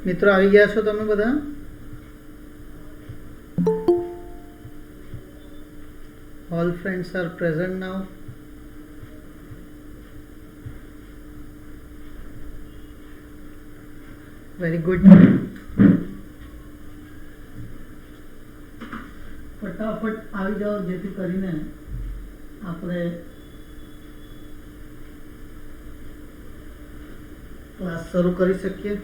મિત્રો આવી ગયા છો તમે બધા? All friends are present now. Very good. ફટાફટ આવી જાઓ જેથી કરીને આપણે ક્લાસ શરૂ કરી શકીએ.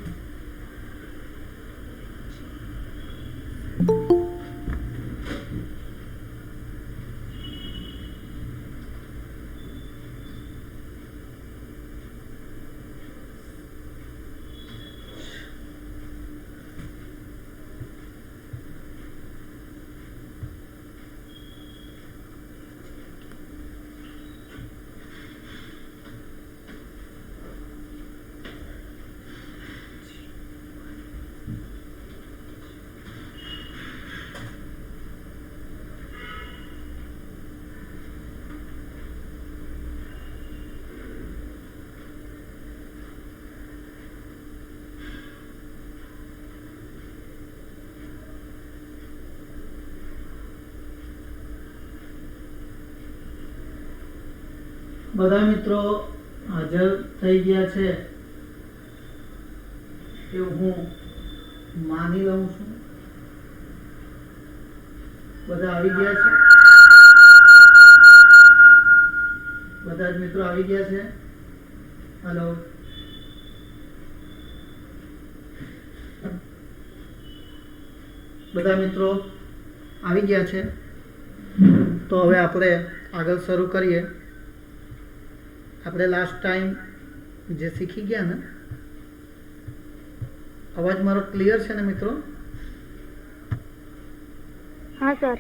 બધા મિત્રો હાજર થઈ ગયા છે એવું હું માની લઉં છું. બધા આવી ગયા છે? બધા જ મિત્રો આવી ગયા છે? હેલો, બધા મિત્રો આવી ગયા છે? તો હવે આપણે આગળ શરૂ કરીએ. આપણે લાસ્ટ ટાઈમ જે શીખી ગયા ને, અવાજ મારો ક્લિયર છે ને મિત્રો? हाँ सर.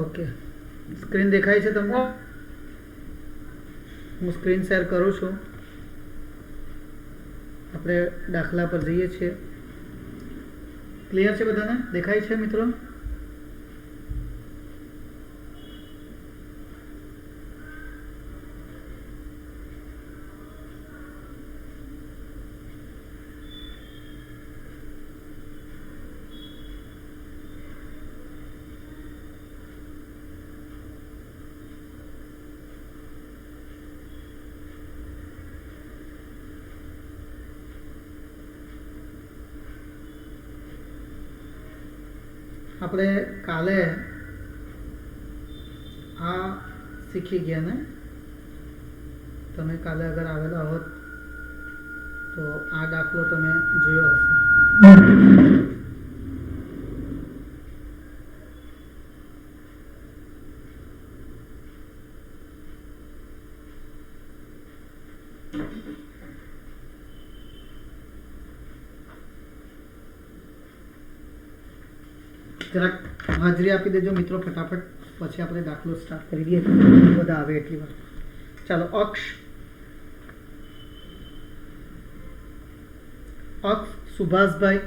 ઓકે, સ્ક્રીન દેખાય છે તમને? હું સ્ક્રીન શેર કરું છું. આપણે દાખલા પર જઈએ છીએ. ક્લિયર છે બધાને? દેખાય છે મિત્રો? આપણે કાલે આ શીખી ગયા ને? તમે કાલે અગર આવેલા હોત તો આ દાખલો તમે જોયો હશે. જરાક હાજરી આપી દેજો મિત્રો ફટાફટ, પછી આપણે દાખલો સ્ટાર્ટ કરી દઈએ. બધા આવે એટલી વાર. ચાલો, અક્ષ. અક્ષ Subhashbhai.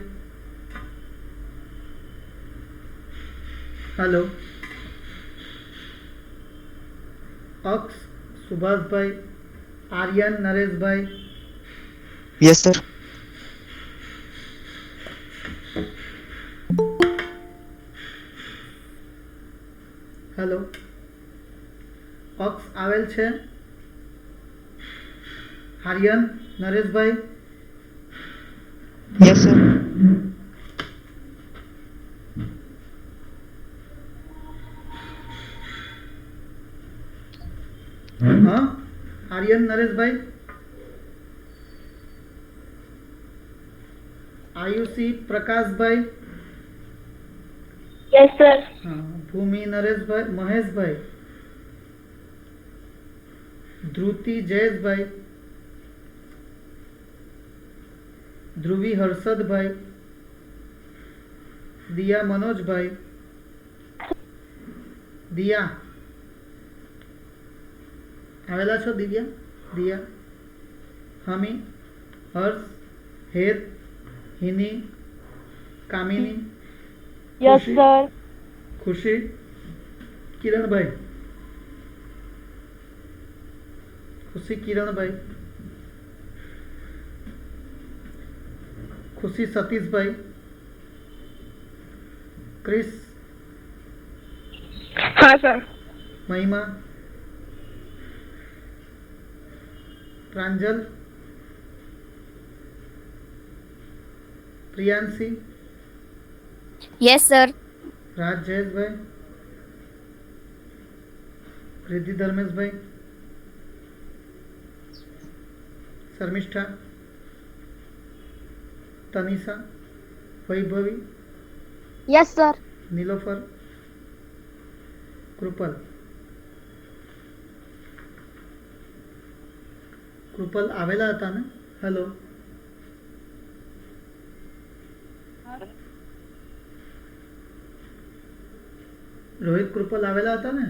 Hello, Aksh Subhashbhai. Aryan Nareshbhai. Yes sir. Hello, Aksh આવેલ છે? આર્યન નરેશભાઈ. Yes sir. હા, આર્યન નરેશભાઈ. આયુષી પ્રકાશભાઈ. Yes sir. हाँ, भूमि नरेशभाई. महेशभाई. ध्रुति जयेशभाई. ध्रुवी हर्षदभाई. दिया मनोजभाई. दिया आवेला छो? दिव्या, दिया, हमी, हर्ष, हेत, हिनी, कामिनी. Yes sir. खुशी. किरण भाई. खुशी किरण भाई. ખુશી સતીશભાઈ, ક્રિસ, हाँ सर। મહિમા, પ્રાંજલ, પ્રિયાંશી, यस सर। રાજ જયેશભાઈ, રિદ્ધિ ધર્મેશભાઈ, શર્મિષ્ઠા, તનિષા, વૈભવી, यस सर। નીલોફર, કૃપલ. કૃપલ આવેલા હતા ને? હેલો, રોહિત કૃપલ આવેલા હતા ને?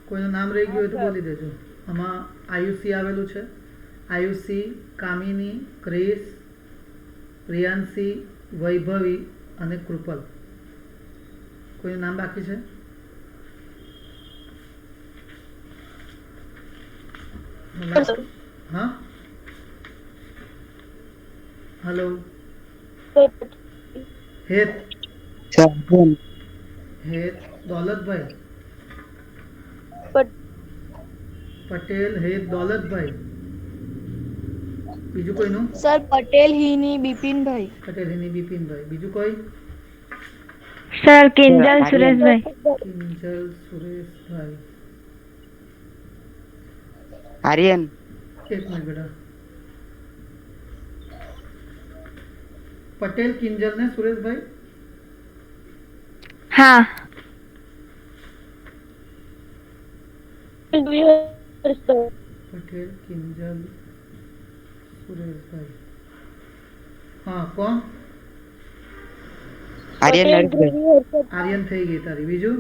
કોઈનું નામ રહી ગયું હોય તો બોલી દેજો. આમાં આયુષી આવેલું છે. આયુષી, કામિની, ક્રિસ, પ્રિયાંશી, વૈભવી અને કૃપલ. કોઈનું નામ બાકી છે? હા, હેલો, હેત, Sir, Aryan. હેત દોલતભાઈ, પટેલ હેત દોલતભાઈ. બીજું કોઈનું? सर पटेल हिनी बिपिन भाई। પટેલ હિની બિપિનભાઈ. બીજું કોઈ? Sir Kinjal Aryan. सुरेश भाई। કિંજલ સુરેશભાઈ. Aryan. એક મિનિટ બેટા. પટેલ, કિંજલ ને સુરેશભાઈ. हाँ। પટેલ, કિંજલ, સુરેશભાઈ. હા, કોણ? Aryan Nareshbhai. આર્યન થઈ ગઈ તારી. બીજું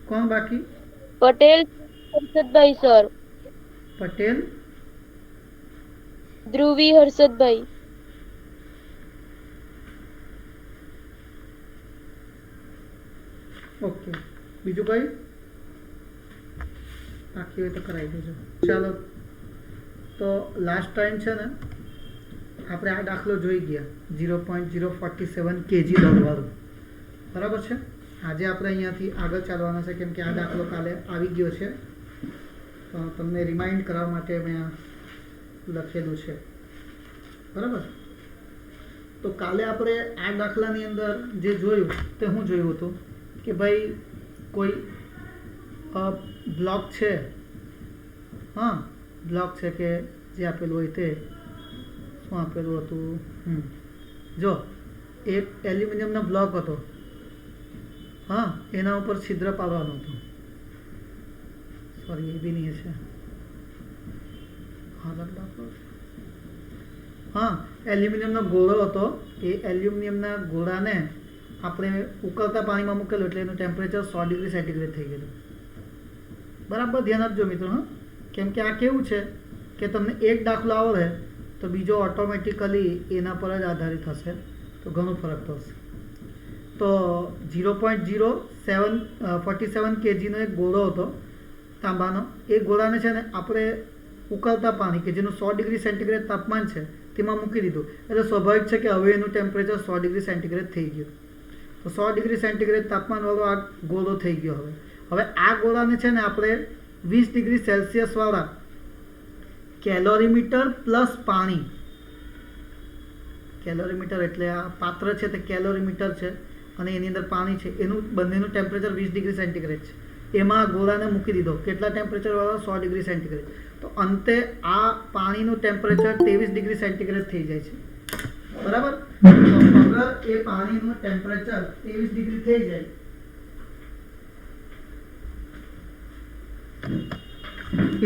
કોણ બાકી? पटेल हर्षद भाई सर। પટેલ, ध्रुवी हर्षद भाई। ઓકે. બીજું કઈ બાકી હોય તો કરાવી દેજો. ચાલો, તો લાસ્ટ ટાઈમ છે ને આપણે આ દાખલો જોઈ ગયા 0.047 kg દોડવાળો. બરાબર છે? આજે આપણે અહીંયાથી આગળ ચાલવાના છે, કેમ કે આ દાખલો કાલે આવી ગયો છે. તો તમને રિમાઇન્ડ કરવા માટે મેં આ લખેલું છે. બરાબર? તો કાલે આપણે આ દાખલાની અંદર જે જોયું તે શું જોયું હતું કે ભાઈ કોઈ બ્લોક છે. હા, બ્લોક છે કે જે આપેલું હોય તે શું આપેલું હતું? જો એક એલ્યુમિનિયમનો બ્લોક હતો. હા, એના ઉપર છિદ્ર પાડવાનું હતું. સોરી, એ બી નહીં છે. હા, એલ્યુમિનિયમનો ગોળો હતો. એ એલ્યુમિનિયમના ગોળાને આપણે ઉકળતા પાણીમાં મૂકેલું એટલે એનું ટેમ્પરેચર 100 ડિગ્રી સેન્ટીગ્રેડ થઈ ગયેલું. બરાબર ધ્યાન આપજો મિત્રો. હા, કેમ કે આ કેવું છે કે તમને એક દાખલો આવડે તો બીજો ઓટોમેટિકલી એના પર જ આધારિત હશે, તો ઘણો ફરક થશે. તો 0.047 kgનો એક ગોળો હતો તાંબાનો. એ ગોળાને છે ને આપણે ઉકળતા પાણી કે જેનું 100 ડિગ્રી સેન્ટીગ્રેડ તાપમાન છે તેમાં મૂકી દીધું. એટલે સ્વાભાવિક છે કે હવે એનું ટેમ્પરેચર 100 ડિગ્રી સેન્ટીગ્રેડ થઈ ગયું. તો 100 ડિગ્રી સેન્ટીગ્રેડ તાપમાનવાળો આ ગોળો થઈ ગયો. હવે આ ગોળાને છે ને આપણે 20 ડિગ્રી સેલ્સિયસવાળા કેલોરીમીટર પ્લસ પાણી. કેલોરીમીટર એટલે આ પાત્ર છે તે કેલોરીમીટર છે અને એની અંદર પાણી છે. એનું બંનેનું ટેમ્પરેચર 20 ડિગ્રી સેન્ટીગ્રેડ છે. એમાં ગોળાને મૂકી દીધો. કેટલા ટેમ્પરેચરવાળા? 100 ડિગ્રી સેન્ટીગ્રેડ. તો અંતે આ પાણીનું ટેમ્પરેચર 23 ડિગ્રી સેન્ટીગ્રેડ થઈ જાય છે. બરાબર? તો અગર એ પાણીનું ટેમ્પરેચર 23 ડિગ્રી થઈ જાય,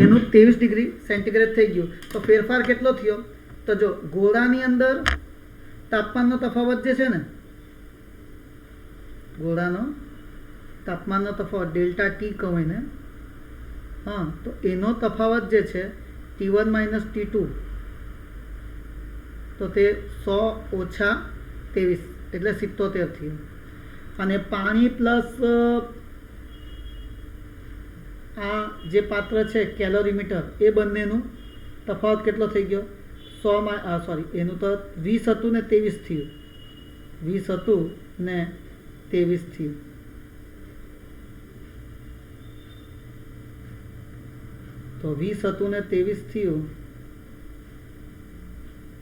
એનું 23 ડિગ્રી સેન્ટીગ્રેડ થઈ ગયું તો ફેરફાર કેટલો થયો? તો જો ગોળાની અંદર તાપમાનનો તફાવત જે છે ને, ગોળાનો તાપમાનનો તફાવત ડેલ્ટા ટી કહે ને, હા, તો એનો તફાવત જે છે T1 માઇનસ T2, તો તે 100 ઓછા 23 એટલે 77 થયું. અને પાણી પ્લસ આ જે પાત્ર છે કેલોરીમીટર, એ બંનેનું તફાવત કેટલો થઈ ગયો? 100 સોરી, એનું તો 20 હતું ને 23 થયું. 20 હતું ને 23 થયું. તો 20 હતું ને 23 થયું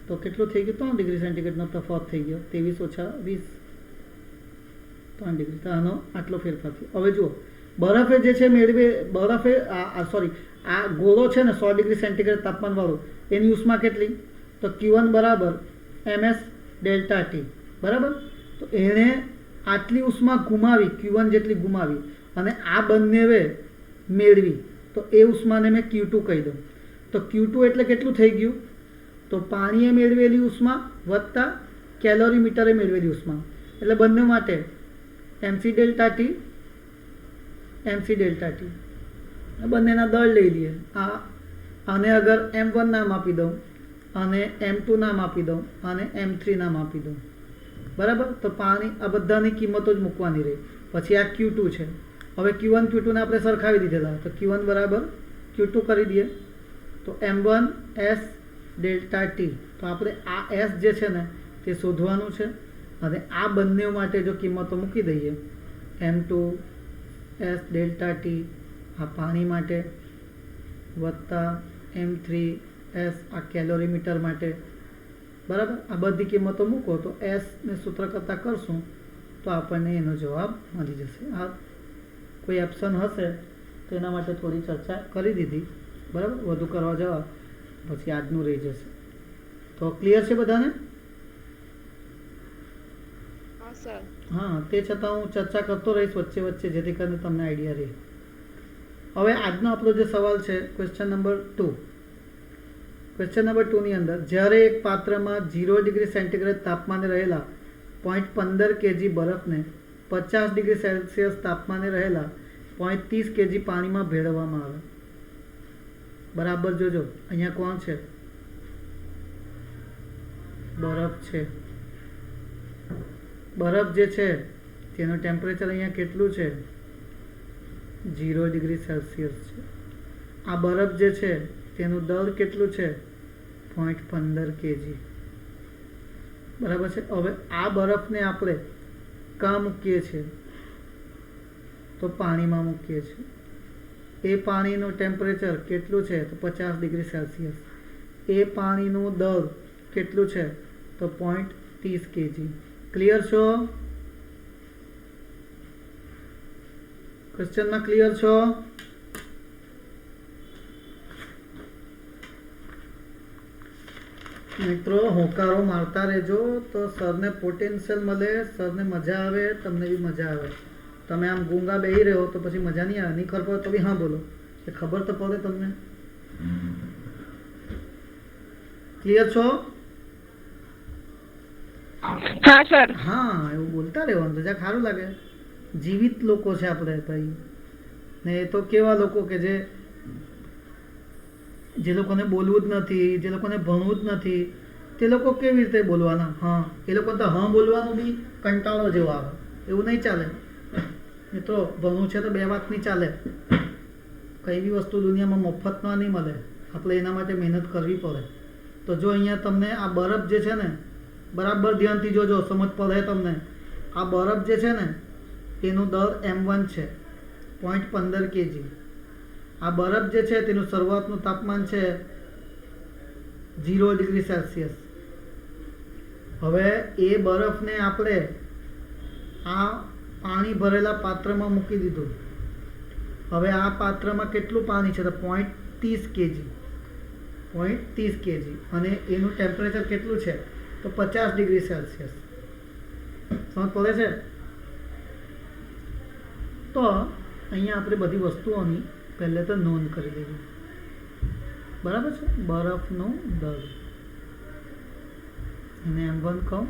તો કેટલું થઈ ગયું? 3 ડિગ્રી સેન્ટીગ્રેડનો તફાવત થઈ ગયો. 23 ઓછા 20, 3 ડિગ્રી. તો આનો આટલો ફેરફાર થયો. હવે જુઓ, બરફે જે છે મેળવે, બરફે સોરી આ ગોળો છે ને 100 ડિગ્રી સેન્ટીગ્રેડ તાપમાનવાળો, એની ઉષ્મા કેટલી? તો Q1 બરાબર ms ડેલ્ટા ટી. બરાબર. તો એણે આટલી ઉષ્મા ગુમાવી, Q1 જેટલી ગુમાવી, અને આ બંનેવે મેળવી, તો એ ઉષ્માને મેં Q2 કહી દઉં. તો Q2 એટલે કેટલું થઈ ગયું? તો પાણીએ મેળવેલી ઉષ્મા વત્તા કેલોરીમીટરે મેળવેલી ઉષ્મા, એટલે બંને માટે mc delta T, mc delta T. બંનેના દળ લઈ લઈએ. આને અગર m1 નામ આપી દઉં, અને m2 નામ આપી દઉં, અને m3 નામ આપી દઉં. બરાબર. તો પાણી આ બધાની કિંમતો જ મૂકવાની રહી. પછી આ Q2 છે. હવે Q1 Q2ને આપણે સરખાવી દીધેલા, તો Q1 બરાબર Q2 કરી દઈએ. તો m1 s ડેલ્ટા ટી. તો આપણે આ s જે છે ને તે શોધવાનું છે, અને આ બંને માટે જો કિંમતો મૂકી દઈએ, m2 s ડેલ્ટા ટી આ પાણી માટે, વત્તા m3 s આ કેલોરીમીટર માટે. બરાબર. આ બધી કિંમતો મૂકો તો s ને સૂત્ર કરતાં કરશું તો આપણને એનો જવાબ મળી જશે. આ કોઈ ઓપ્શન હશે તો એના માટે થોડી ચર્ચા કરી દીધી. બરાબર. વધુ કરવા જવા પછી આજનું રહી જશે. તો ક્લિયર છે બધાને? હા, તે છતાં હું ચર્ચા કરતો રહીશ વચ્ચે વચ્ચે, જેથી કરીને તમને આઈડિયા રહે. હવે આજનો આપણો જે સવાલ છે, ક્વેશ્ચન નંબર 2. ક્વેશ્ચન નંબર 2 ની અંદર, જ્યારે એક પાત્રમાં 0 ડિગ્રી સેન્ટીગ્રેડ તાપમાને રહેલા 0.15 kg બરફને 50 ડિગ્રી સેલ્સિયસ તાપમાને રહેલા 0.30 kg પાણીમાં ભેળવવામાં આવે. બરાબર જોજો, અહીંયા કોણ છે? બરફ છે. બરફ જે છે તેનું ટેમ્પરેચર અહીંયા કેટલું છે? 0 ડિગ્રી સેલ્સિયસ છે. આ બરફ જે છે તેનું દળ કેટલું છે? 0.15 kg. બરાબર છે. હવે આ બરફને આપણે ક્યાં મૂકીએ છીએ? તો પાણીમાં મૂકીએ છીએ. એ પાણીનું ટેમ્પરેચર કેટલું છે? તો 50 ડિગ્રી સેલ્સિયસ. એ પાણીનું દળ કેટલું છે? તો 0.30 kg. ક્લિયર છો? ક્વેશ્ચનમાં ક્લિયર છો? મિત્રો હોકારો મારતા રહેજો તો સરને પોટેન્શિયલ મળે, સરને મજા આવે, તમને બી મજા આવે. તમે આમ ગૂંગા બેહી રહ્યો તો પછી મજા નહીં આવે. નહીં ખબર પડે તો બી હા બોલો, એ ખબર તો પડે તમને. ક્લિયર છો? હા સર. હા, એવું બોલતા રહેવાનું તો જ્યાં સારું લાગે. જીવિત લોકો છે આપણે ભાઈ, ને એ તો કેવા લોકો કે જે લોકોને બોલવું જ નથી, જે લોકોને ભણવું જ નથી, તે લોકો કેવી રીતે બોલવાના? હા, એ લોકો તો હા બોલવાનું બી કંટાળો જેવો આવે. એવું નહીં ચાલે. એ તો ભણવું છે તો બે વાત નહીં ચાલે. કઈ બી વસ્તુ દુનિયામાં મફતમાં નહીં મળે, આપણે એના માટે મહેનત કરવી પડે. તો જો અહીંયા તમને આ બરફ જે છે ને, બરાબર ધ્યાનથી જોજો, સમજ પડે તમને. આ બરફ જે છે ને તેનું દળ m1 છે, 0.15 kg. આ બરફ જે છે તેનું શરૂઆતનું તાપમાન છે 0 ડિગ્રી સેલ્સિયસ. હવે એ બરફને આપણે આ પાણી ભરેલા પાત્રમાં મૂકી દીધું. હવે આ પાત્રમાં કેટલું પાણી છે? તો 0.30 kg. 0.30 kg. અને એનું ટેમ્પરેચર કેટલું છે? તો 50 ડિગ્રી સેલ્સિયસ. સમજ પડે છે? તો અહીંયા આપણે બધી વસ્તુઓની પહેલે તો નોંધ કરી દેવી. બરાબર છે? બરફનું દળ એને m1 કહું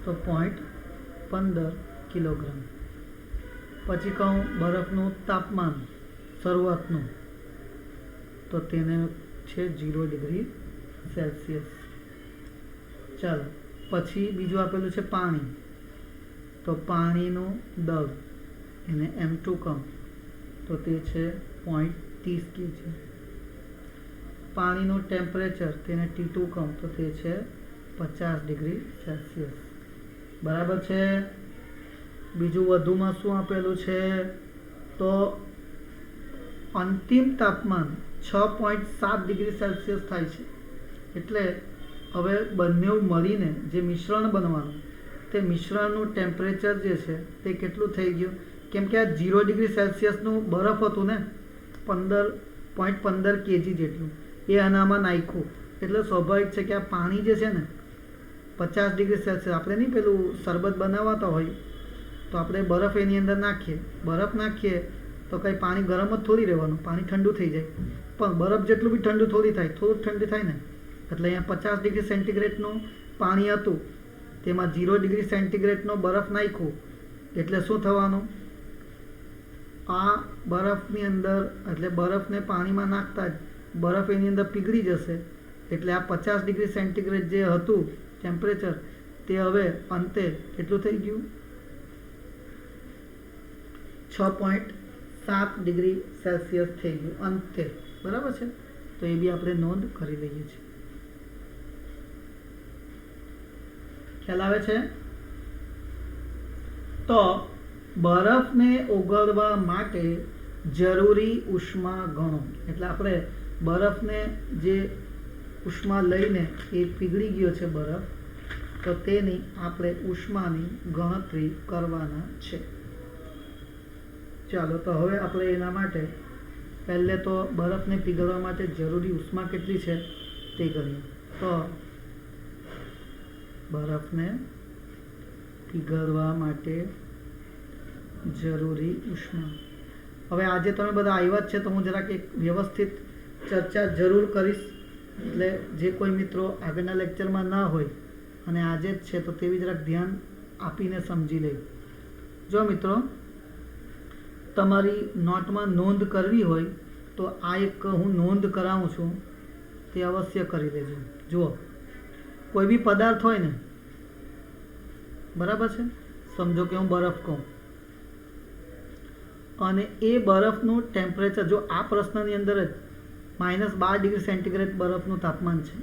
તો 0.15 કિલોગ્રામ. પછી કહું બરફનું તાપમાન શરૂઆતનું, તો તેને છે 0 ડિગ્રી સેલ્સિયસ. ચાલો, પછી બીજું આપેલું છે પાણી, તો પાણીનું દળ એને m2 કહું તો તે છે 0.30 kg. પાણીનું ટેમ્પરેચર તેને T2 કહું તો તે છે 50 ડિગ્રી સેલ્સિયસ. બરાબર છે. બીજું વધુમાં શું આપેલું છે તો અંતિમ તાપમાન 6.7 ડિગ્રી સેલ્સિયસ થાય છે. એટલે હવે બંને મળીને જે મિશ્રણ બનવાનું તે મિશ્રણનું ટેમ્પરેચર જે છે તે કેટલું થઈ ગયું, કેમ કે આ 0 ડિગ્રી સેલ્સિયસનું બરફ હતું ને 15.15 kg જેટલું, એ આનામાં નાખ્યું એટલે સ્વાભાવિક છે કે આ પાણી જે છે ને 50 ડિગ્રી સેલ્સિયસ, આપણે નહીં પેલું શરબત બનાવતા હોય તો આપણે બરફ એની અંદર નાખીએ, બરફ નાખીએ તો કંઈ પાણી ગરમ જ થોડી રહેવાનું, પાણી ઠંડુ થઈ જાય. પણ બરફ જેટલું બી ઠંડુ થોડી થાય, થોડું ઠંડુ થાય ને. એટલે અહીંયા 50 ડિગ્રી સેન્ટીગ્રેડનું પાણી હતું, તેમાં 0 ડિગ્રી સેન્ટીગ્રેડનો બરફ નાખ્યું એટલે શું થવાનું, આ બરફની અંદર એટલે બરફને પાણીમાં નાખતા જ બરફ એની અંદર પીગળી જશે. એટલે આ 50 ડિગ્રી સેન્ટીગ્રેડ જે હતું ટેમ્પરેચર તે હવે અંતે કેટલું થઈ ગયું, 6.7 ડિગ્રી સેલ્સિયસ થઈ ગયું અંતે. બરાબર છે. તો એ બી આપણે નોંધ કરી લઈએ છીએ. ખ્યાલ આવે છે. તો બરફને ઓગળવા માટે જરૂરી ઉષ્મા ગણો. એટલે આપણે બરફને જે ઉષ્મા લઈને એ પીગળી ગયો છે બરફ, તો તેની આપણે ઉષ્માની ગણતરી કરવાના છે. ચાલો તો હવે આપણે એના માટે પહેલે તો બરફને પીગળવા માટે જરૂરી ઉષ્મા કેટલી છે તે ગણીએ. તો બરફને પીગળવા માટે જરૂરી ઉષ્મા, હવે આજે તમે બધા આવ્યા જ છે તો હું જરાક એક વ્યવસ્થિત ચર્ચા જરૂર કરીશ. એટલે જે કોઈ મિત્રો આગળના લેક્ચરમાં ના હોય અને આજે જ છે તો તેવી જરાક ધ્યાન આપીને સમજી લે. જો મિત્રો તમારી નોટમાં નોંધ કરવી હોય તો આ એક હું નોંધ કરાવું છું, તે અવશ્ય કરી લેજો. જુઓ, કોઈ બી પદાર્થ હોય ને, બરાબર છે, સમજો કે હું બરફ કહું અને એ બરફનું ટેમ્પરેચર, જો આ પ્રશ્નની અંદર જ -12 ડિગ્રી સેન્ટીગ્રેડ બરફનું તાપમાન છે,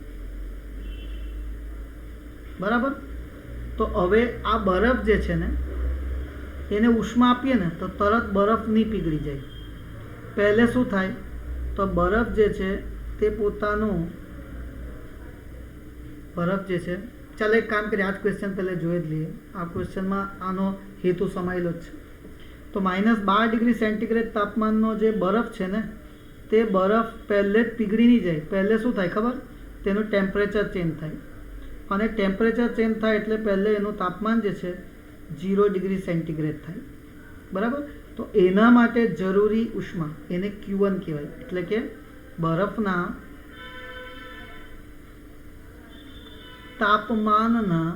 બરાબર. તો હવે આ બરફ જે છે ને એને ઉષ્મા આપીએ ને તો તરત બરફ નહીં પીગળી જાય. પહેલે શું થાય તો બરફ જે છે તે પોતાનું બરફ જે છે, ચાલો એક કામ કરીએ, આ જ ક્વેશ્ચન પહેલાં જોઈ જ લઈએ. આ ક્વેશ્ચનમાં આનો હેતુ સમાયેલો જ છે. તો -12 ડિગ્રી સેન્ટીગ્રેડ તાપમાનનો જે બરફ છે ને તે બરફ પહેલે જ પીગળી નહીં જાય. પહેલે શું થાય ખબર, તેનું ટેમ્પરેચર ચેન્જ થાય, અને ટેમ્પરેચર ચેન્જ થાય એટલે પહેલે એનું તાપમાન જે છે 0 ડિગ્રી સેન્ટીગ્રેડ થાય. બરાબર. તો એના માટે જરૂરી ઉષ્મા એને Q1 કહેવાય. એટલે કે બરફના તાપમાનના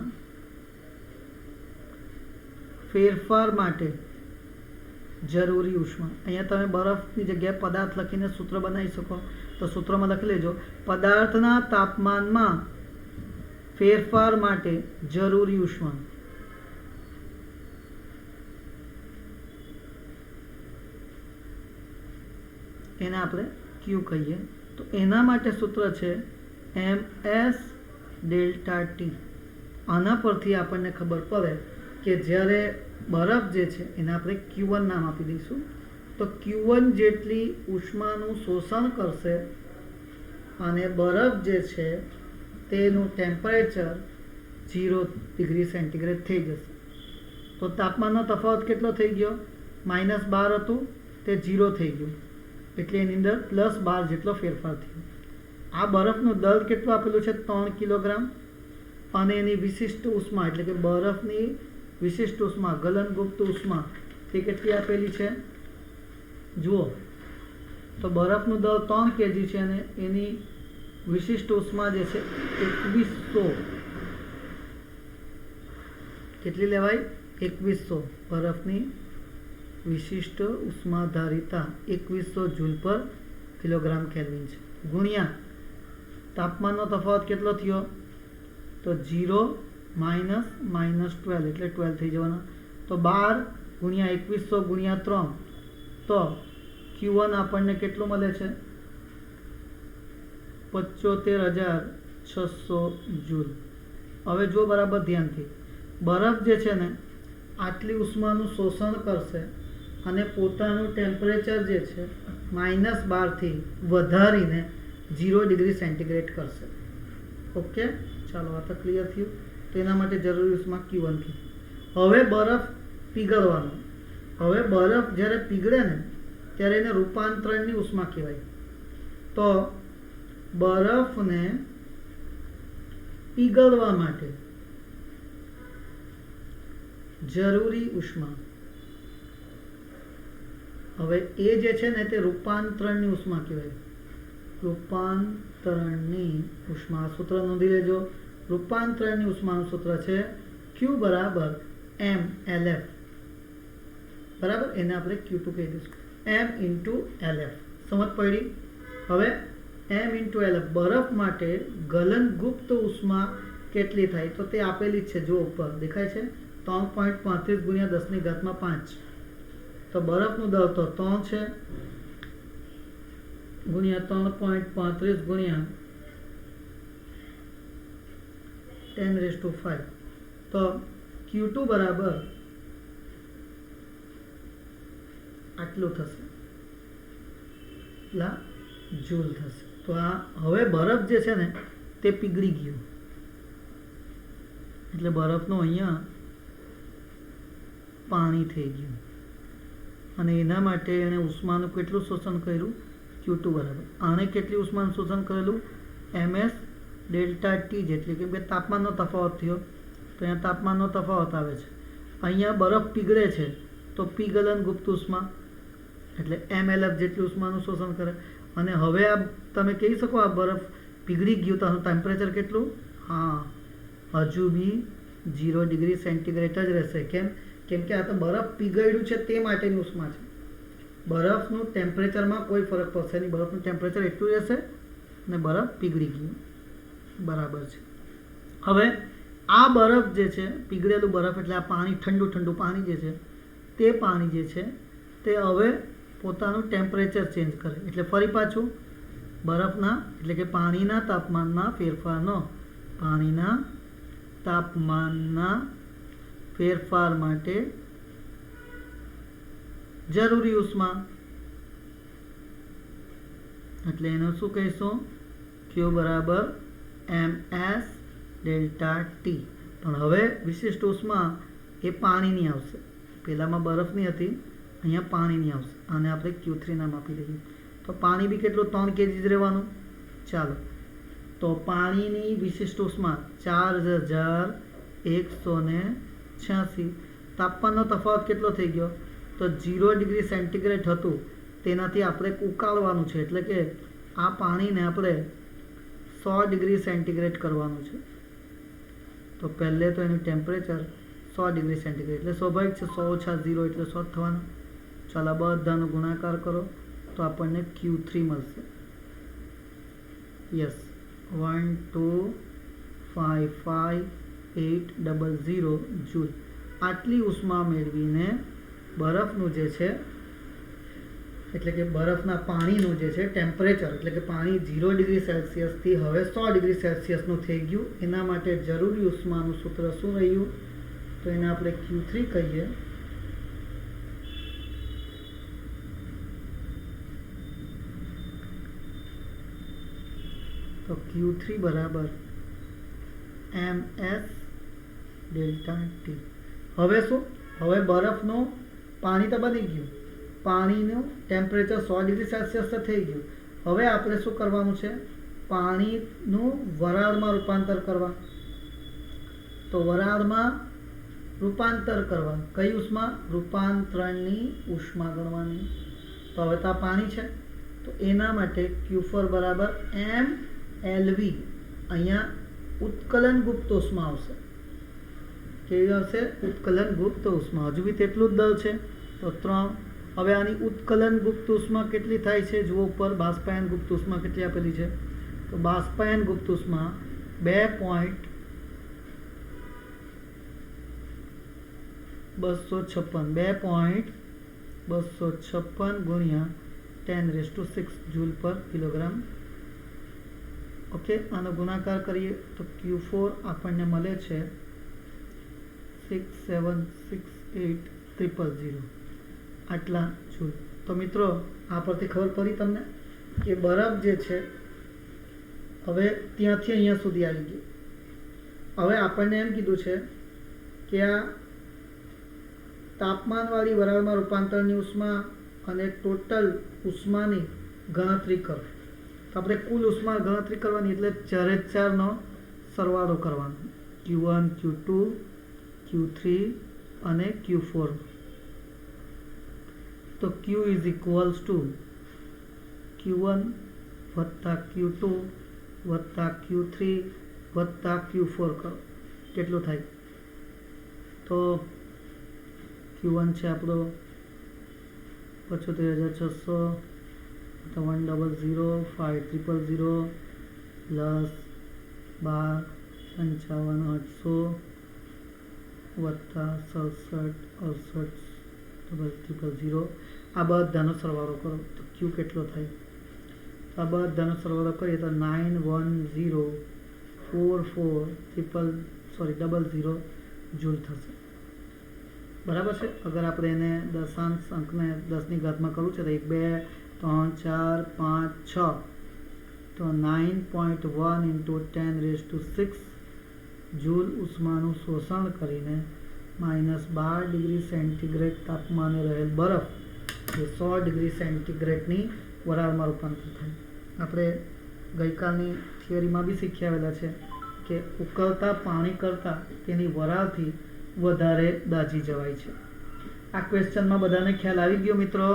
ફેરફાર માટે જરૂરી ઉષ્મા. અહીંયા તમે બરફની જગ્યાએ પદાર્થ લખીને સૂત્ર બનાવી શકો તો સૂત્રમાં લખી લેજો, પદાર્થના તાપમાનમાં ફેરફાર માટે જરૂરી ઉષ્મા. એને આપણે Q કહીએ. તો એના માટે સૂત્ર છે ms ડેલ્ટા ટી. આના પરથી આપણને ખબર પડે કે જ્યારે બરફ જે છે એને આપણે Q1 નામ આપી દઈશું. તો Q1 જેટલી ઉષ્માનું શોષણ કરશે અને બરફ જે છે તેનું ટેમ્પરેચર 0 ડિગ્રી સેન્ટીગ્રેડ થઈ જશે. તો તાપમાનનો તફાવત કેટલો થઈ ગયો, -12 હતું તે 0 થઈ ગયું, એટલે એની અંદર +12 જેટલો ફેરફાર થયો. આ બરફનું દળ કેટલું આપેલું છે, 3 કિલોગ્રામ, અને એની વિશિષ્ટ ઉષ્મા એટલે કે બરફની વિશિષ્ટ ઉષ્મા, ગલનગુપ્ત ઉષ્મા તે કેટલી આપેલી છે જુઓ. તો બરફનું દળ 3 kg છે અને એની વિશિષ્ટ ઉષ્મા જે છે 2100, કેટલી લેવાય 2100. બરફની વિશિષ્ટ ઉષ્માધારિતા 2100 જૂલ પર કિલોગ્રામ કેલ્વિન છે, ગુણ્યા તાપમાનનો તફાવત કેટલો થયો તો 0 - -12 એટલે 12 થઈ જવાનો. તો 12 ગુણ્યા 2100 ગુણ્યા 3, તો Q1 આપણને કેટલું મળે છે 75,600 જૂલ. હવે જો બરાબર ધ્યાનથી, બરફ જે છે ને આટલી ઉષ્માનું શોષણ કરશે અને પોતાનું ટેમ્પરેચર જે છે -12થી વધારીને 0 ડિગ્રી સેન્ટીગ્રેડ કરશે. ઓકે, ચાલો આ તો ક્લિયર થયું. તો એના માટે જરૂરી ઉષ્મા Q1 થી. હવે બરફ પીગળવાનો. હવે બરફ જ્યારે પીગળે ને ત્યારે એને રૂપાંતરણની ઉષ્મા કહેવાય. તો બરફને પીગળવા માટે જરૂરી ઉષ્મા, હવે એ જે છે ને તે રૂપાંતરણની ઉષ્મા કહેવાય. રૂપાંતરણની ઉષ્મા સૂત્ર નોંધી લેજો. રૂપાંતરણની ઉષ્માનું સૂત્ર છે Q બરાબર mLF. બરાબર, એને આપણે Q2 કહી દઈશું. m into LF. સમજ પડી? હવે m ઇન્ટુ LF, બરફ માટે ગલનગુપ્ત ઉષ્મા કેટલી થાય તો તે આપેલી જ છે. જો ઉપર દેખાય છે 3.35 ગુણ્યા 10⁵5. તો બરફનું દળ તો 3 છે ગુણ્યા 3.35 ગુણ્યા 10⁵5. તો Q2 બરાબર આટલું થશે, એટલા જૂલ થશે. તો આ હવે બરફ જે છે ને તે પીગળી ગયું, એટલે બરફનું અહીંયા પાણી થઈ ગયું અને એના માટે એણે ઉષ્માનું કેટલું શોષણ કર્યું? Q2 બરાબર. આણે કેટલી ઉષ્માનું શોષણ કરેલું? ms ડેલ્ટા ટી જેટલી, કેમ કે તાપમાનનો તફાવત થયો તો અહીંયા તાપમાનનો તફાવત આવે છે. અહીંયા બરફ પીગળે છે તો પીગલન ગુપ્ત ઉષ્મા એટલે mLF જેટલી ઉષ્માનું શોષણ કરે. અને હવે આ તમે કહી શકો આ બરફ પીગળી ગયું તો આનું ટેમ્પરેચર કેટલું? હા, હજુ બી 0 ડિગ્રી સેન્ટીગ્રેડ જ રહેશે. કેમ કે આ તો બરફ પીગળ્યું છે તે માટેની ઉષ્મા છે. બરફનું ટેમ્પરેચરમાં કોઈ ફરક પડશે નહીં, બરફનું ટેમ્પરેચર એટલું રહેશે ને બરફ પીગળી ગયું. બરાબર છે. હવે આ બરફ જે છે પીગળેલું બરફ એટલે આ પાણી, ઠંડુ પાણી જે છે તે પાણી જે છે તે હવે પોતાનું ટેમ્પરેચર ચેન્જ કરે. એટલે ફરી પાછું બરફના એટલે કે પાણીના તાપમાનના ફેરફાર માટે જરૂરી ઉષ્મા, એટલે એનું શું કહીશું? Q બરાબર ms ડેલ્ટા ટી. પણ હવે વિશિષ્ટ ઉષ્મા એ પાણીની આવશે. પહેલામાં બરફની હતી, અહીંયા પાણીની આવશે. આને આપણે Q3 નામ આપી દઈએ. તો પાણી બી કેટલું? 3 kg જ રહેવાનું. ચાલો, તો પાણીની વિશિષ્ટ ઉષ્મા 4186. તાપમાનનો તફાવત કેટલો થઈ ગયો? તો 0 ડિગ્રી સેન્ટીગ્રેડ હતું તેનાથી આપણે ઉકાળવાનું છે, એટલે કે આ પાણીને આપણે 100 ડિગ્રી સેન્ટીગ્રેડ કરવાનું છે. તો પહેલે તો એનું ટેમ્પરેચર 100 ડિગ્રી સેન્ટીગ્રેડ એટલે સ્વાભાવિક છે 100 ઓછા 0 એટલે 100 થવાનું. ચાલો બધાનો ગુણાકાર કરો તો આપણને Q3 મળશે. Yes, 1255800 joule. આટલી ઉષ્મા મેળવીને બરફનું જે છે એટલે કે બરફના પાણીનું જે છે ટેમ્પરેચર એટલે કે પાણી 0 ડિગ્રી સેલ્સિયસથી હવે 100 ડિગ્રી સેલ્સિયસનું થઈ ગયું. એના માટે જરૂરી ઉષ્માનું સૂત્ર શું રહ્યું? તો એને આપણે Q3 કહીએ. તો Q3 બરાબર ms ડેલ્ટા ટી. હવે શું? હવે બરફનું પાણી તો બની ગયું, પાણીનું ટેમ્પરેચર 100 ડિગ્રી સેલ્સિયસ થઈ ગયું. હવે આપણે શું કરવાનું છે? પાણીનું વરાળમાં રૂપાંતર કરવા. તો વરાળમાં રૂપાંતર કરવા કઈ ઉષ્મા? રૂપાંતરણની ઉષ્મા ગણવાની. તો હવે તો આ પાણી છે તો એના માટે Q4 બરાબર mLV. અહીંયા ઉત્કલન ગુપ્ત ઉષ્મા આવશે. કેવી આવશે? ઉત્કલન ગુપ્ત ઉષ્મા. હજુ બી તેટલું જ દળ છે તો 3. હવે આની ઉત્કલન ગુપ્ત ઉષ્મા કેટલી થાય છે? જુઓ ઉપર બાષ્પાયન ગુપ્ત ઉષ્મા કેટલી આપેલી છે? તો બાષ્પાયન ગુપ્ત ઉષ્મા 2.256 ગુણ્યા 10⁶ જૂલ પર કિલોગ્રામ ઓકે, આનો ગુણાકાર કરીએ તો Q4 આપણને મળે છે 6768000 આટલા જૂલ. તો મિત્રો આ પરથી ખબર પડી તમને કે બરફ જે છે હવે ત્યાંથી અહીંયા સુધી આવી ગયો. હવે આપણને એમ કીધું છે કે આ તાપમાનવાળી વરાળમાં રૂપાંતરની ઉષ્મા અને ટોટલ ઉષ્માની ગણતરી કરો. તો આપણે કુલ ઉષ્મા ગણતરી કરવાની એટલે ચારે ચારનો સરવાળો કરવાનો, Q1 Q2 Q3 અને Q4. તો Q is equals to Q1 વત્તા Q2 વત્તા Q3 વત્તા Q4 કરો. કેટલું થાય? તો Q1 છે આપણો 75600 તો 100 5000 પ્લસ 12 55 વત્તા 67 68 આ બધાનો સરવાળો કરો તો Q કેટલો થાય? આ બધાનો સરવાળો કરીએ તો 91044000 જૂલ થશે. બરાબર છે. અગર આપણે એને દશાંશ અંકને 10ની ઘાતમાં કરવું છે તો 1 2 3 4 5 6 તો 9.1 × 10⁶ જૂલ ઉષ્માનું શોષણ કરીને -12 ડિગ્રી સેન્ટીગ્રેડ તાપમાને રહેલ બરફ એ 100 ડિગ્રી સેન્ટીગ્રેડની વરાળમાં રૂપાંતર થાય. આપણે ગઈકાલની થિયરીમાં બી શીખી આવેલા છે કે ઉકળતા પાણી કરતાં તેની વરાળથી વધારે દાઝી જવાય છે. આ ક્વેશ્ચનમાં બધાને ખ્યાલ આવી ગયો મિત્રો?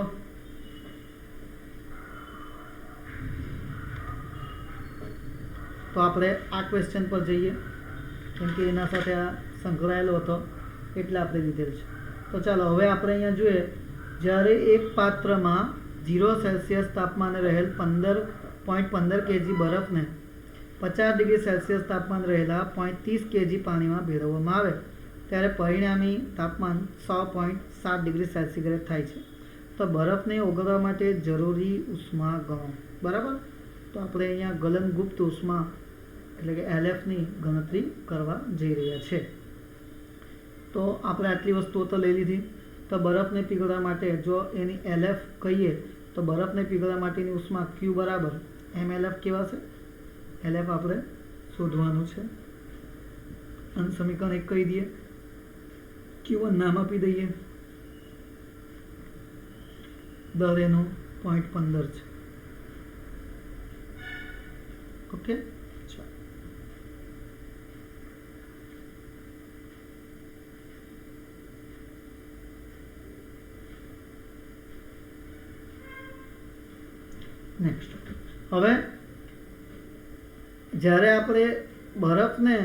તો આપણે આ ક્વેશ્ચન પર જઈએ કેમ કે એના સાથે આ સંકળાયેલો હતો એટલે આપણે લીધેલ છે. તો ચાલો હવે આપણે અહીંયા જોઈએ, જ્યારે એક પાત્રમાં 0 સે તાપમાને રહેલ 15.15 kg બરફને 50 ડિગ્રી સેલ્સિયસ તાપમાન રહેલા 0.30 kg પાણીમાં ભેળવવામાં આવે ત્યારે પરિણામી તાપમાન 100.7 ડિગ્રી સેન્ટીગ્રેડ થાય છે. તો બરફને ઓગળવા માટે જરૂરી ઉષ્મા ગણો. બરાબર. તો આપણે અહીંયા ગલનગુપ્ત ઉષ્મા એટલે કે LFની ગણતરી કરવા જઈ રહ્યા છે. તો આપણે આટલી વસ્તુઓ તો લઈ લીધી. તો બરફને પીગળવા માટે જો એની LF કહીએ તો બરફને પીગળવા માટેની ઉષ્મા Q બરાબર mLF કહેવાશે. LF આપણે શોધવાનું છે અને સમીકરણ 1 કહી દઈએ. Q1 નામ આપી દઈએ, દર એનું 0.15 છે. Okay, next. હવે જ્યારે આપણે બરફને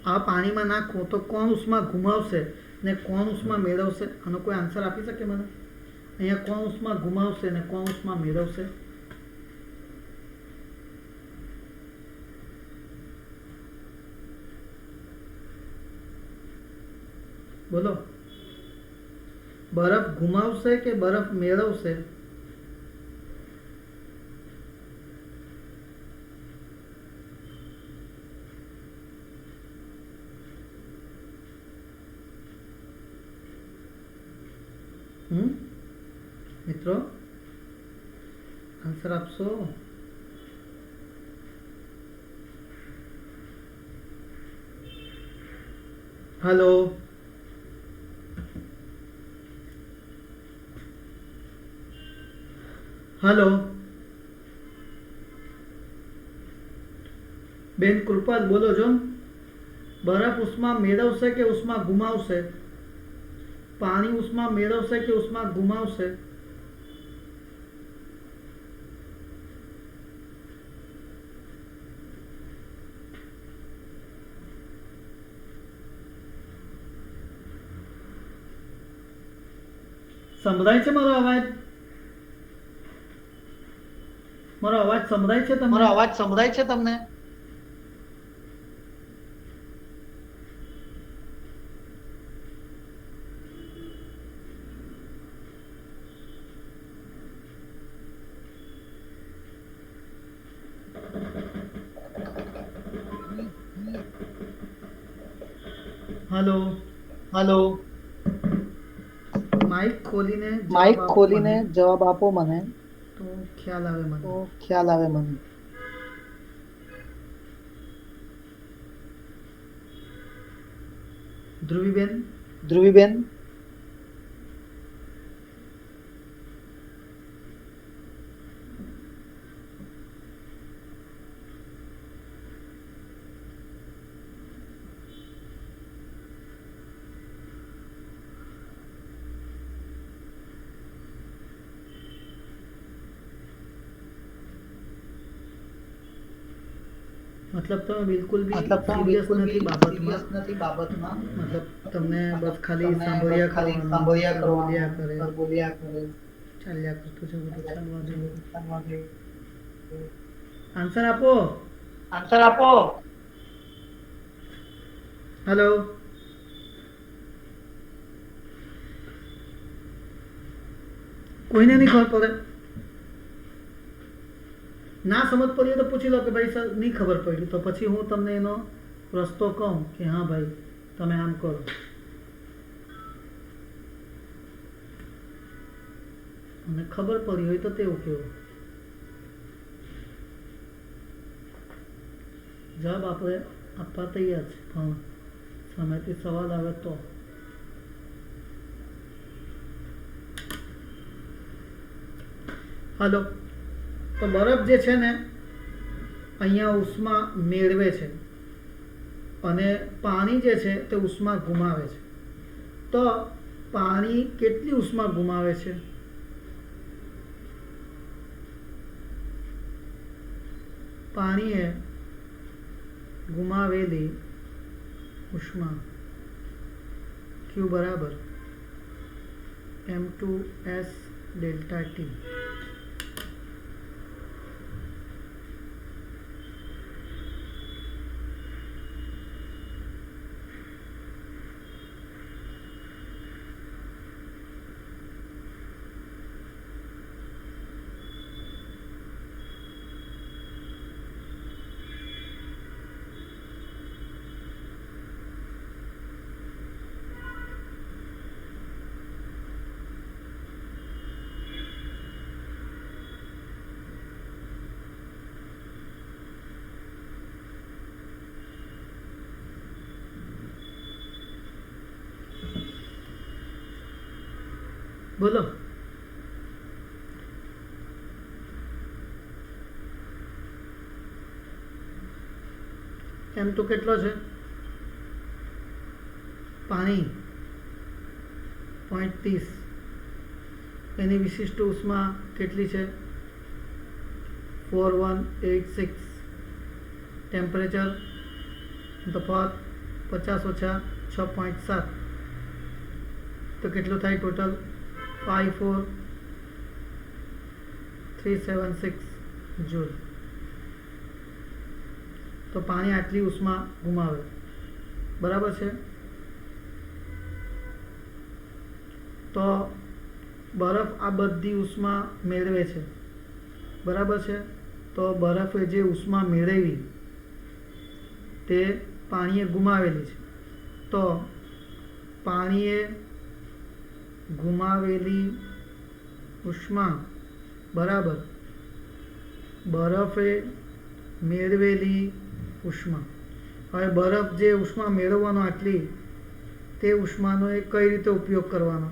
આ પાણીમાં નાખો તો કોણ ઉષ્મા ગુમાવશે ને કોણ ઉષ્મા મેળવશે? આનો કોઈ આન્સર આપી શકે મને? અહીંયા કોણ ઉષ્મા ગુમાવશે ને કોણ ઉષ્મા મેળવશે? બોલો. બરફ ગુમાવશે કે બરફ મેળવશે? મિત્રો આન્સર આપશો? હલો, હલો બેન કૃપા બોલો છો. બરફ ઉષ્મા મેળવશે કે ઉષ્મા ગુમાવશે? પાણી ઉષ્મા મેળવશે કે ઉષ્મા ગુમાવશે? સંભળાય છે મારો અવાજ? મારો અવાજ સંભળાય છે તમને? મારો અવાજ સંભળાય છે તમને? હલો હલો માઇક ખોલીને માઇક જવાબ આપો ખોલીને મને, જવાબ આપો મને તો ખ્યાલ આવે મને. તો ખ્યાલ આવે મને. ધ્રુવીબેન, ધ્રુવીબેન, મતલબ તમે બિલકુલ બી મતલબ તમે સિરિયસ બિલકુલ નથી બી બાબતમાં, serious નથી બાબતમાં. મતલબ તમને બસ ખાલી તમને સાંભળ્યા બસ ખાલી કરવાનું, સાંભળ્યા બોલ્યા કરે, કરવાનું, બોલ્યા કરે. ચાલ્યા કરતું છે બધું, ચાલવા દે. ચાલવા દે. આન્સર આપો. આન્સર આપો. હલો, કોઈને નહીં ખબર પડે? ના સમજ પડી હોય તો પૂછી લો કે ભાઈ સર નહીં ખબર પડી, તો પછી હું તમને એનો રસ્તો કહું કે હા ભાઈ તમે આમ કરો. અને ખબર પડી હોય તો તેવું કેવું. જવાબ આપણે આપવા તૈયાર છે, પણ સામેથી સવાલ આવે તો. હલો, તો બરફ જે છે ને અહીંયા ઉષ્મા મેળવે છે અને પાણી જે છે તે ઉષ્મા ગુમાવે છે. તો પાણી કેટલી ઉષ્મા ગુમાવે છે? પાણીએ ગુમાવેલી ઉષ્મા Q બરાબર m2s ડેલ્ટા ટી. બોલો. એમ તો કેટલો છે? પાણી 0.30. એની વિશિષ્ટ ઉષ્મા કેટલી છે? 4186. ટેમ્પરેચર તફાવત 50 ઓછા 6.7, તો કેટલું થાય ટોટલ? 54376 જૂલ. તો પાણી આટલી ઉષ્મા ગુમાવે, બરાબર છે? તો બરફ આ બધી ઉષ્મા મેળવે છે, બરાબર છે? તો બરફે જે ઉષ્મા મેળવી તે પાણીએ ગુમાવેલી છે. તો પાણીએ ગુમાવેલી ઉષ્મા બરાબર બરફે મેળવેલી ઉષ્મા. હવે બરફ જે ઉષ્મા મેળવવાનો આટલી, તે ઉષ્માનો એ કઈ રીતે ઉપયોગ કરવાનો?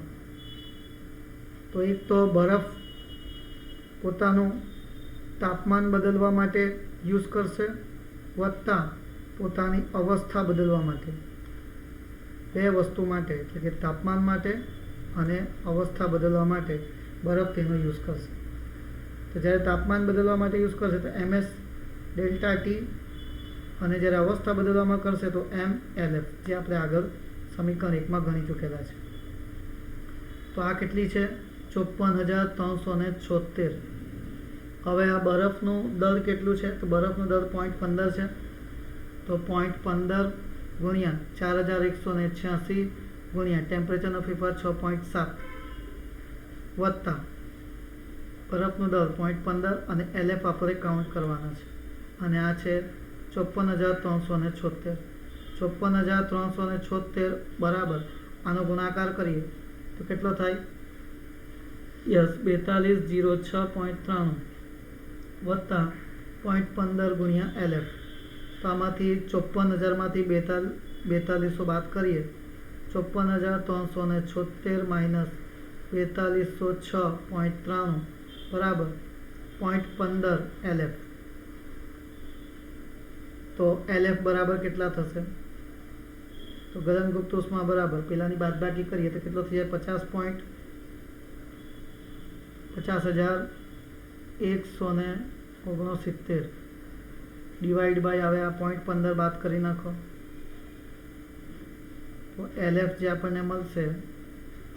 તો એક તો બરફ પોતાનું તાપમાન બદલવા માટે યુઝ કરશે, વત્તા પોતાની અવસ્થા બદલવા માટે. બે વસ્તુ માટે, એટલે કે તાપમાન માટે અને અવસ્થા બદલવા માટે બરફ તેનો યુઝ કરશે. તો જ્યારે તાપમાન બદલવા માટે યુઝ કરશે તો ms ડેલ્ટા ટી, અને જ્યારે અવસ્થા બદલવામાં કરશે તો mLF, જે આપણે આગળ સમીકરણ 1માં ગણી ચૂકેલા છે. તો આ કેટલી છે? 54376. હવે આ બરફનું દળ કેટલું છે? તો બરફનું દળ 0.15 છે. તો 0.15 ગુણ્યા 4186 ગુણ્યા ટેમ્પરેચરનો ફેરફાર 6.7 વત્તા બરફનું દળ 0.15 અને LF આપણે કાઉન્ટ કરવાના છે, અને આ છે 54376. 54,376 બરાબર આનો ગુણાકાર કરીએ તો કેટલો થાય? યસ 4206.93 વત્તા 0.15 ગુણ્યા LF. તો આમાંથી 54,000માંથી 4200 બાદ કરીએ 54,376 માઇનસ 4206.93 બરાબર 0.15 LF. તો LF બરાબર કેટલા થશે? તો ગલનગુપ્ત ઉષ્મા બરાબર પેલાની બાદબાકી કરીએ તો કેટલો થઈ જાય? 50,169 ડિવાઈડ બાય આવે આ 0.15 બાદ કરી નાખો તો LF જે આપણને મળશે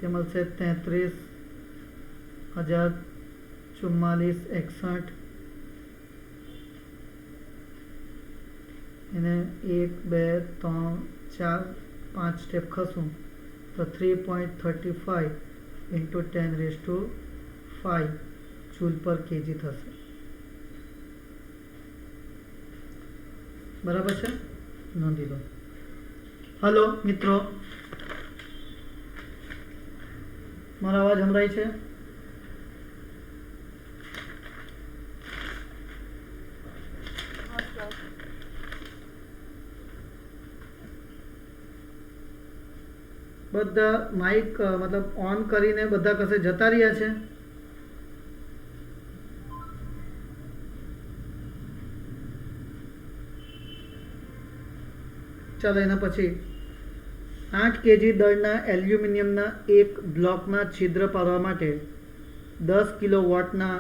તે મળશે 33,044.61. એને 1 2 3 4 5 સ્ટેપ ખસું તો 3.35 ઇન્ટુ 10⁵ જૂલ પર કેજી થશે. બરાબર છે? નોંધી લો. હલો મિત્રો, મારો અવાજ સંભળાય છે? બધા માઇક મતલબ ઓન કરીને બધા કશે જતા રહ્યા છે? ચાલો એના પછી 8 kg દળના એલ્યુમિનિયમના એક બ્લોકના છિદ્ર પાડવા માટે 10 કિલોવોટના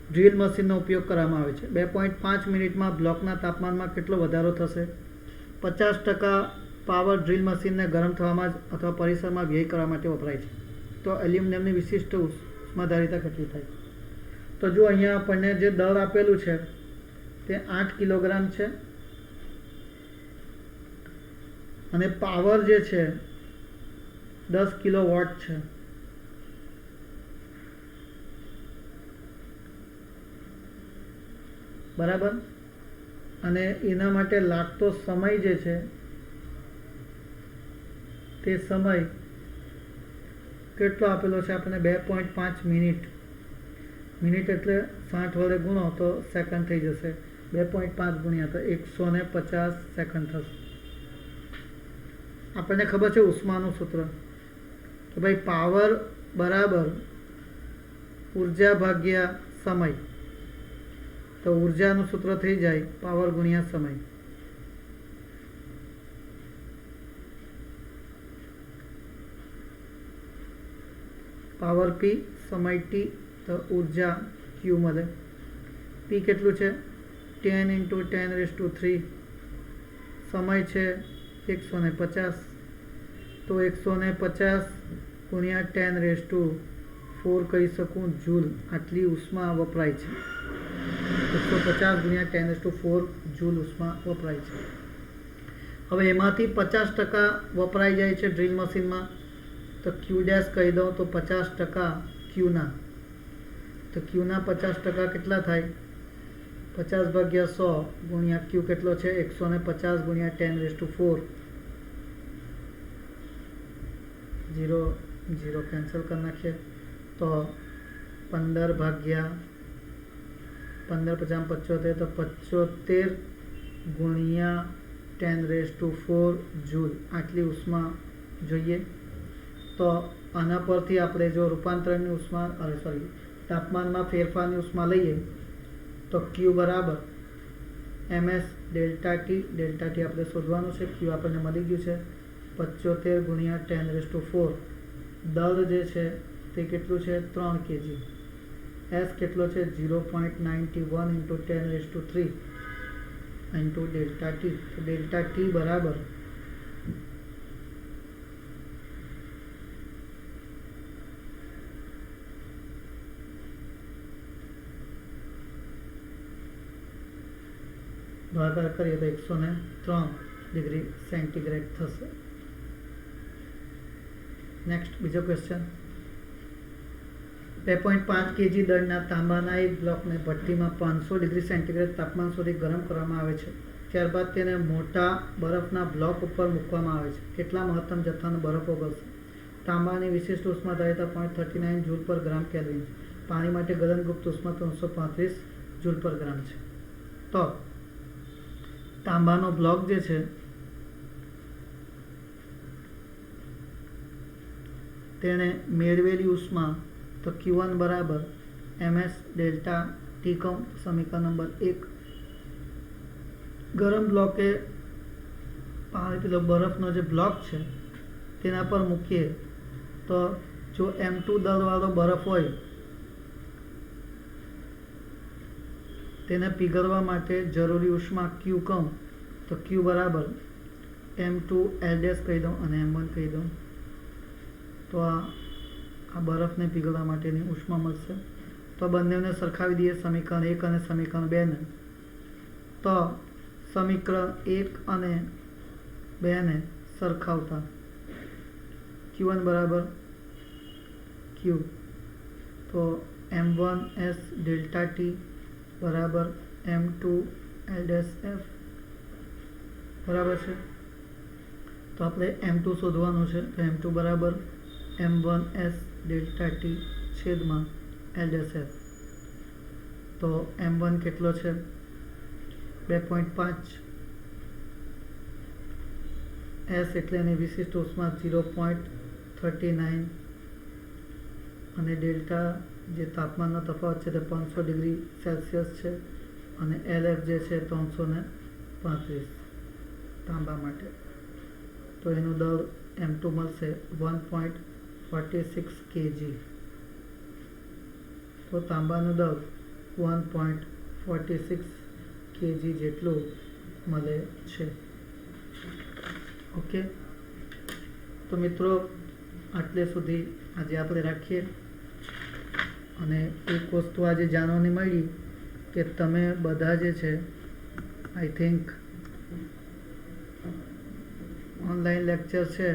ડ્રીલ મશીનનો ઉપયોગ કરવામાં આવે છે. 2.5 મિનિટમાં બ્લોકના તાપમાનમાં કેટલો વધારો થશે? 50% પાવર ડ્રીલ મશીનને ગરમ થવામાં અથવા પરિસરમાં વ્યય કરવા માટે વપરાય છે. તો એલ્યુમિનિયમની વિશિષ્ટ ઉષ્માધારિતા કેટલી થાય? તો જો અહીંયા આપણને જે દળ આપેલું છે તે 8 કિલોગ્રામ છે અને પાવર જે છે 10 કિલોવોટ છે. બરાબર. અને એના માટે લાગતો સમય જે છે તે સમય કેટલો આપેલો છે આપણને? 2.5 મિનિટ. મિનિટ એટલે 60 વડે ગુણો તો સેકન્ડ થઈ જશે. 2.5 ગુણ્યા તો 150 સેકન્ડ થશે. આપણને ખબર છે ઉષ્માનું સૂત્ર કે ભાઈ પાવર બરાબર ઉર્જા ભાગ્યા સમય. તો ઉર્જાનું સૂત્ર થઈ જાય પાવર ગુણ્યા સમય. પાવર P, સમય T, તો ઉર્જા Q મળે. P કેટલું છે? 10 × 10⁵. સમય છે 150. તો 150 ગુણ્યા 10⁴ કહી શકું જૂલ. આટલી ઉષ્મા વપરાય છે. 150 ગુણ્યા 10⁴ જૂલ ઉષ્મા વપરાય છે. હવે એમાંથી 50% વપરાઈ જાય છે ડ્રીલ મશીનમાં, તો Q' કહી દઉં તો 50% Qના. તો Qના 50% કેટલા થાય? 50/100 ગુણ્યા Q કેટલો છે? 150 ગુણ્યા 10⁴. 0 0 કેન્સલ કરી નાખીએ તો 15/15 50 75 તો 75 ગુણ્યા 10⁴ જૂલ આટલી ઉષ્મા જોઈએ. તો આના પરથી આપણે જો રૂપાંતરણની ઉષ્મા તાપમાનમાં ફેરફારની ઉષ્મા લઈએ તો Q બરાબર ms ∆T. ∆T આપણે શોધવાનું છે. Q આપણને મળી ગયું છે 75 ગુણ્યા 10⁴. દળ જે છે તે કેટલું છે? 3 kg. S કેટલો છે? 0.91 × 10⁵ ઇન્ટુ ∆T. તો ∆T બરાબર ભાગાકાર કરીએ તો 103 ડિગ્રી સેન્ટીગ્રેડ થશે. નેક્સ્ટ બીજો ક્વેશ્ચન. 2.5 kg દળના તાંબાના એક બ્લોકને ભઠ્ઠીમાં 500 ડિગ્રી સેન્ટીગ્રેડ તાપમાન સુધી ગરમ કરવામાં આવે છે. ત્યારબાદ તેને મોટા બરફના બ્લોક ઉપર મૂકવામાં આવે છે. કેટલા મહત્તમ જથ્થાનો બરફ ઓગળશે? તાંબાની વિશિષ્ટ ઉષ્મા ધરાવતા 0.39 જૂલ પર ગ્રામ કેલ્વિન છે. પાણી માટે ગલનગુપ્ત ઉષ્મા 335 જૂલ પર ગ્રામ છે. તો તાંબાનો બ્લોક જે છે તેણે મેળવેલી ઉષ્મા તો Q1 બરાબર ms ડેલ્ટા ટી કૌંસ સમીકરણ નંબર 1. ગરમ બ્લોકે પાણી પેલો બરફનો જે બ્લોક છે તેના પર મૂકીએ તો જો M2 દળવાળો બરફ હોય તેને પીગળવા માટે જરૂરી ઉષ્મા Q કહું તો Q બરાબર M2 L' કહી દઉં અને M1 કહી દઉં તો આ બરફને પીગળવા માટેની ઉષ્મા મળશે. તો બંનેને સરખાવી દઈએ સમીકરણ 1 અને સમીકરણ 2 ને. તો સમીકરણ 1 અને 2 ને સરખાવતા Q1 બરાબર Q તો M1S ડેલ્ટા ટી બરાબર M2 L' બરાબર છે. તો આપણે M2 શોધવાનું છે. તો M2 બરાબર M1S ડેલ્ટા ટી છેદમાં L'. તો M1 કેટલો છે? 2.5. S એટલે એની વિશિષ્ટ ઉષ્મા 0.39 અને ડેલ્ટા જે તાપમાનનો તફાવત છે તે 500 ડિગ્રી સેલ્સિયસ છે અને LF જે છે 335 તાંબા માટે. તો એનું દર M2 મળશે 1.46 kg. તો તાંબાનું દર 1.46 kg જેટલું મળે છે. ઓકે, તો મિત્રો આટલે સુધી આજે આપણે રાખીએ. અને એક વસ્તુ આજે જાણવાની મળી કે તમે બધા જે છે આઈ થિંક ઓનલાઈન લેક્ચર છે